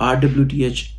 RWTH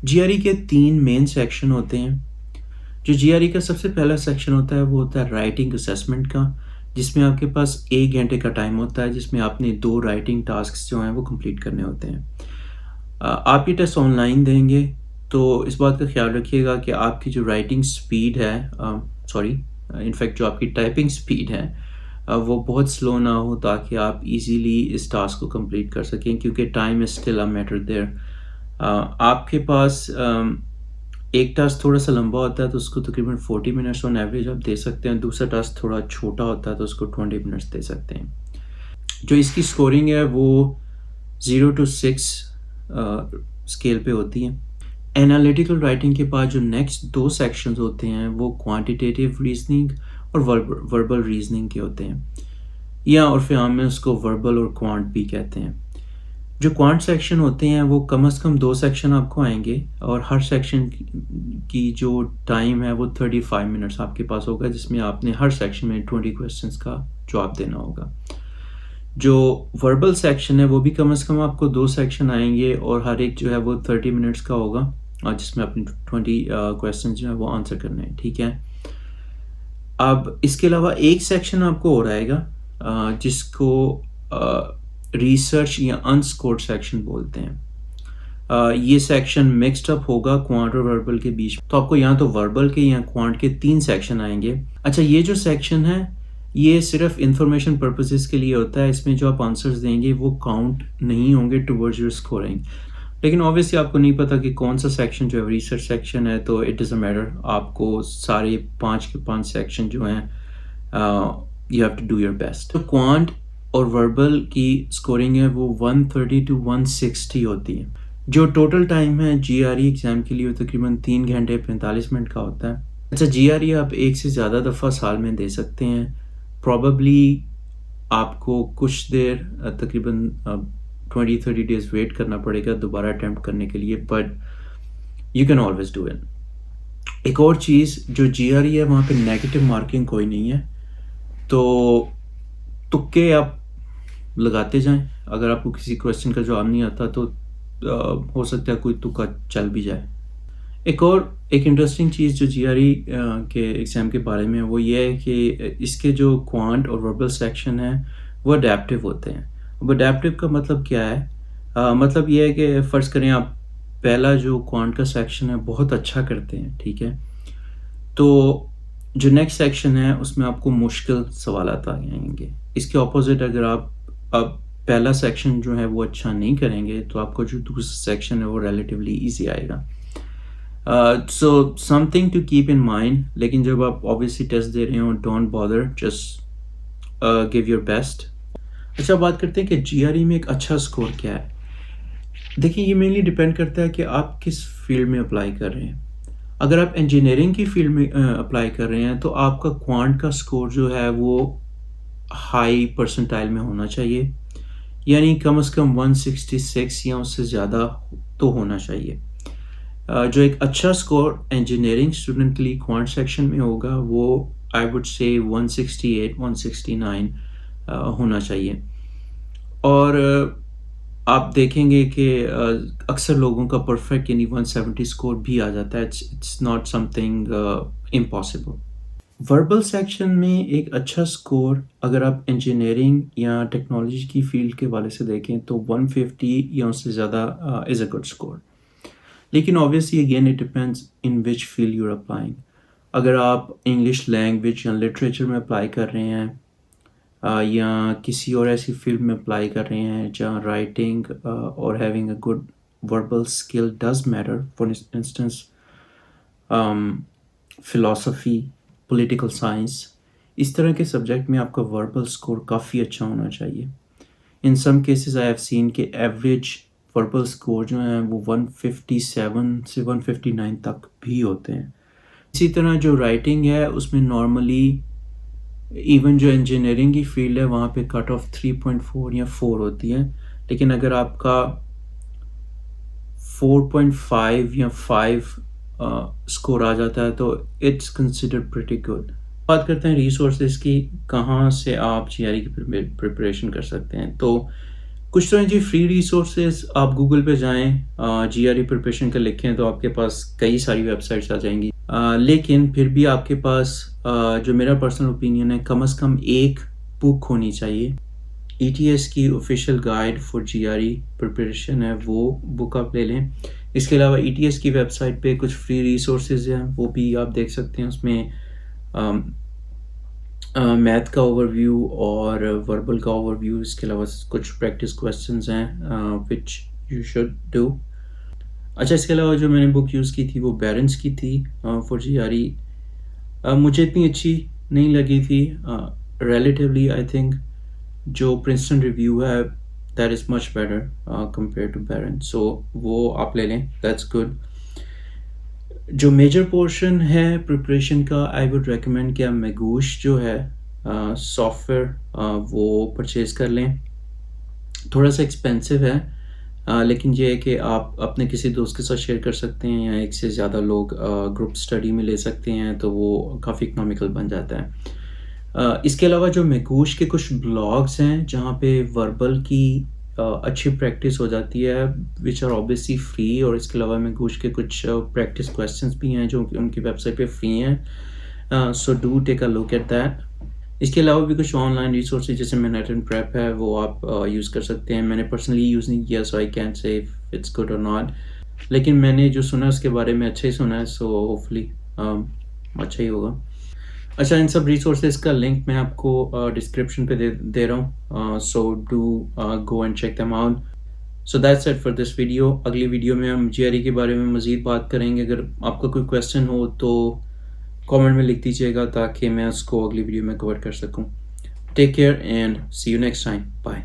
جی R ای کے 3 main section ہوتے ہیں. جو جی آر ای کا سب سے پہلا سیکشن ہوتا ہے وہ ہوتا ہے رائٹنگ اسیسمنٹ کا، جس میں آپ کے پاس 1 گھنٹے کا ٹائم ہوتا ہے، جس میں آپ نے 2 رائٹنگ ٹاسکس جو ہیں وہ کمپلیٹ کرنے ہوتے ہیں. آپ یہ ٹیسٹ آن لائن دیں گے تو اس بات کا خیال رکھیے گا کہ آپ کی جو رائٹنگ سپیڈ ہے، انفیکٹ جو آپ کی ٹائپنگ سپیڈ ہے وہ بہت سلو نہ ہو، تاکہ آپ ایزیلی اس ٹاسک کو کمپلیٹ کر سکیں، کیونکہ time is still a matter there. آپ کے پاس ایک ٹاسک تھوڑا سا لمبا ہوتا ہے تو اس کو تقریباً 40 منٹس آن ایوریج آپ دے سکتے ہیں. دوسرا ٹاسک تھوڑا چھوٹا ہوتا ہے تو اس کو 20 منٹس دے سکتے ہیں. جو اس کی سکورنگ ہے وہ 0 to 6 اسکیل پہ ہوتی ہیں. انالیٹیکل رائٹنگ کے بعد جو نیکسٹ 2 سیکشنز ہوتے ہیں وہ کوانٹیٹیو ریزننگ اور وربل ریزننگ کے ہوتے ہیں، یا عرف عام میں اس کو وربل اور کوانٹ بھی کہتے ہیں. جو کوانٹ سیکشن ہوتے ہیں وہ کم از کم 2 سیکشن آپ کو آئیں گے، اور ہر سیکشن کی جو ٹائم ہے وہ 35 منٹس آپ کے پاس ہوگا، جس میں آپ نے ہر سیکشن میں 20 کویسچنس کا جواب دینا ہوگا. جو وربل سیکشن ہے وہ بھی کم از کم آپ کو 2 سیکشن آئیں گے، اور ہر ایک جو ہے وہ 30 منٹس کا ہوگا، اور جس میں اپنے 20 کویسچن جو ہیں وہ آنسر کرنے ہیں. ٹھیک ہے. اب اس کے علاوہ ایک سیکشن آپ کو اور آئے گا جس کو ریسرچ یا انسکورڈ سیکشن بولتے ہیں. یہ سیکشن مکسڈ اپ ہوگا کوانٹ اور وربل کے بیچ، تو آپ کو یا تو وربل کے یا کوانٹ کے 3 سیکشن آئیں گے. اچھا، یہ جو سیکشن ہے یہ صرف انفارمیشن پرپسز کے لیے ہوتا ہے. اس میں جو آپ آنسرز دیں گے وہ کاؤنٹ نہیں ہوں گے ٹورڈز یور اسکورنگ. لیکن اوبیسلی آپ کو نہیں پتا کہ کون سا سیکشن جو ہے ریسرچ سیکشن ہے، تو اٹ ڈزنٹ میٹر. آپ کو سارے 5 کے 5 سیکشن جو ہیں you have to do your best. تو کوانٹ اور وربل کی سکورنگ ہے وہ 130 to 160 ہوتی ہے. جو ٹوٹل ٹائم ہے جی آر ای ایگزام کے لیے وہ تقریباً 3 گھنٹے 45 منٹ کا ہوتا ہے. اچھا، جی آر ای آپ ایک سے زیادہ دفعہ سال میں دے سکتے ہیں. پرابیبلی آپ کو کچھ دیر تقریباً 20-30 ڈیز ویٹ کرنا پڑے گا دوبارہ اٹیمپٹ کرنے کے لیے، but you can always do it. ایک اور چیز، جو جی آر ای ہے وہاں پہ نیگیٹو مارکنگ کوئی نہیں ہے، تو تکے آپ لگاتے جائیں. اگر آپ کو کسی کویسچن کا جواب نہیں آتا تو ہو سکتا ہے کوئی تکا چل بھی جائے. ایک انٹرسٹنگ چیز جو جی آر ای کے ایگزام کے بارے میں وہ یہ ہے کہ اس کے جو کوانٹ اور وربل سیکشن ہیں وہ اڈیپٹیو ہوتے ہیں. اب اڈیپٹیو کا مطلب کیا ہے؟ مطلب یہ ہے کہ فرض کریں آپ پہلا جو کوانٹ کا سیکشن ہے بہت اچھا کرتے ہیں، ٹھیک ہے، تو جو نیکسٹ سیکشن ہے اس میں آپ کو مشکل سوالات آئیں گے. اس کے اپوزٹ اگر آپ اب پہلا سیکشن جو ہے وہ اچھا نہیں کریں گے تو آپ کو جو دوسرا سیکشن ہے وہ ریلیٹیولی ایزی آئے گا. So something to keep in mind. لیکن جب آپ اوبیسلی ٹیسٹ دے رہے ہوں don't bother, just give your best. اچھا، بات کرتے ہیں کہ جی آر ای میں ایک اچھا اسکور کیا ہے. دیکھیں، یہ مینلی ڈپینڈ کرتا ہے کہ آپ کس فیلڈ میں اپلائی کر رہے ہیں. اگر آپ انجینئرنگ کی فیلڈ میں اپلائی کر رہے ہیں تو آپ کا کوانٹ کا اسکور جو ہے وہ ہائی پرسنٹائل میں ہونا چاہیے، یعنی کم از کم 166 یا اس سے زیادہ تو ہونا چاہیے. جو ایک اچھا اسکور انجینئرنگ اسٹوڈنٹ کے لیے کوانٹ سیکشن میں ہوگا وہ آئی وڈ سے 168 169 ہونا چاہیے. اور آپ دیکھیں گے کہ اکثر لوگوں کا پرفیکٹ یعنی 170 اسکور بھی آ جاتا ہے. It's not something impossible. Verbal section میں ایک اچھا اسکور اگر آپ انجینئرنگ یا ٹیکنالوجی کی فیلڈ کے والے سے دیکھیں تو 150 یا اس سے زیادہ از اے گڈ اسکور. لیکن obviously again it depends in which field you're applying. اگر آپ انگلش لینگویج یا لٹریچر میں اپلائی کر رہے ہیں یا کسی اور ایسی فیلڈ میں اپلائی کر رہے ہیں جہاں رائٹنگ اور having a good verbal skill does matter, for instance philosophy, political science, اس طرح کے سبجیکٹ میں آپ کا وربل اسکور کافی اچھا ہونا چاہیے. ان some cases I have seen کہ ایوریج وربل اسکور جو ہیں وہ 157 سے 159 تک بھی ہوتے ہیں. اسی طرح جو رائٹنگ ہے اس میں نارملی ایون جو انجینئرنگ کی فیلڈ ہے وہاں پہ کٹ آف 3.4 یا 4 ہوتی ہے. لیکن اگر آپ کا 4.5 یا 5 اسکور آ جاتا ہے تو اٹس کنسیڈرڈ پریٹی گڈ. بات کرتے ہیں ریسورسز کی، کہاں سے آپ جی آر ای کی پریپریشن کر سکتے ہیں. تو کچھ تو ہیں جی فری ریسورسز، آپ گوگل پہ جائیں، جی آر ای پریپریشن کا لکھیں تو آپ کے پاس کئی ساری ویب سائٹس آ جائیں گی، لیکن پھر بھی آپ کے پاس جو میرا پرسنل اوپینین ہے، کم از کم ایک بک ہونی چاہیے۔ ای ٹی ایس کی official guide for G R E preparation ہے، وہ بک آپ لے لیں۔ اس کے علاوہ ای ٹی ایس کی ویب سائٹ پہ کچھ فری ریسورسز ہیں، وہ بھی آپ دیکھ سکتے ہیں۔ اس میں میتھ کا اوور ویو اور وربل کا اوور ویو، اس کے علاوہ کچھ پریکٹس کویسچنز ہیں وچ یو شوڈ ڈو۔ اچھا، اس کے علاوہ جو میں نے بک یوز کی تھی وہ بیرنس کی تھی فار جی آر ای، مجھے اتنی اچھی نہیں لگی تھی، ریلیٹیولی آئی تھنک جو پرنسٹن ریویو ہے that is much better compare to Barron's, so وہ آپ لے لیں، دیٹس گڈ۔ جو میجر پورشن ہے پریپریشن کا، آئی وڈ ریکمینڈ کہ آپ میگوش جو ہے سافٹ ویئر وہ پرچیز کر لیں۔ تھوڑا سا ایکسپینسو ہے، لیکن یہ ہے کہ آپ اپنے کسی دوست کے ساتھ شیئر کر سکتے ہیں، یا ایک سے زیادہ لوگ گروپ اسٹڈی میں لے سکتے ہیں، تو وہ کافی اکنامیکل بن جاتا ہے۔ اس کے علاوہ جو میگوش کے کچھ بلاگس ہیں جہاں پہ وربل کی اچھی پریکٹس ہو جاتی ہے، وچ آر اوبیسلی فری، اور اس کے علاوہ میگوش کے کچھ پریکٹس کویسچنس بھی ہیں جو ان کی ویب سائٹ پہ فری ہیں، so do take a look at that. اس کے علاوہ بھی کچھ آن لائن ریسورسز جیسے مینہٹن پریپ ہے، وہ آپ یوز کر سکتے ہیں۔ میں نے پرسنلی یوز نہیں کیا، سو آئی کینٹ سے اف اٹس گڈ اور ناٹ، لیکن میں نے جو سنا اس کے بارے میں اچھا ہی سنا ہے، سو ہوپفلی اچھا ہی ہوگا۔ اچھا، ان سب ریسورسز کا لنک میں آپ کو ڈسکرپشن پہ دے رہا ہوں، so do go and check them out. So that's it for this video. اگلی ویڈیو میں ہم جی آر ای کے بارے میں مزید بات کریں گے۔ اگر آپ کا کوئی کویسچن ہو تو کامنٹ میں لکھ دیجیے گا تاکہ میں اس کو اگلی ویڈیو میں کور کر سکوں۔ Take care and see you next time, bye.